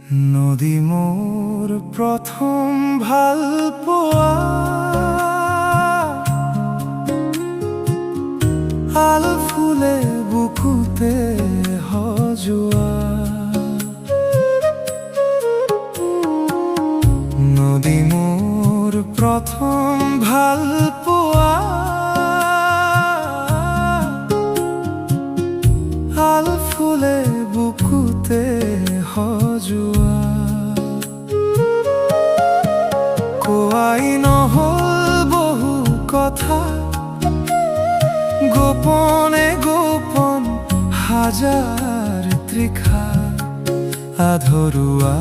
নদী মোৰ প্ৰথম ভাল পোৱা আল ফুলে বুকুতে সজোৱা নদী মোৰ প্ৰথম ভাল পোৱা আল ফুলে বুকুতে সজোৱা কোৱাই নহল বহু কথা গোপনে গোপন হাজাৰ তৃষা আধৰুৱা